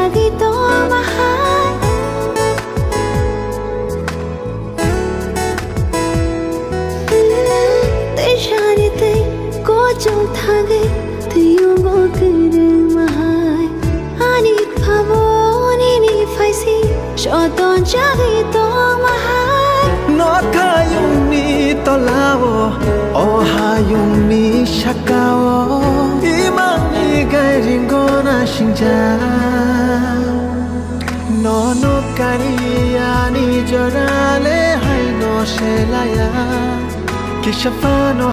thagi to mahal te shani te ko chum thagi te yungo kir mahal ani phabo ni faisi shoton chagi to mahal no kayung ni tolao o hayung ni shakao imang ni gairing gona singja no no kariya ni jorale hai no shelaya ki shafano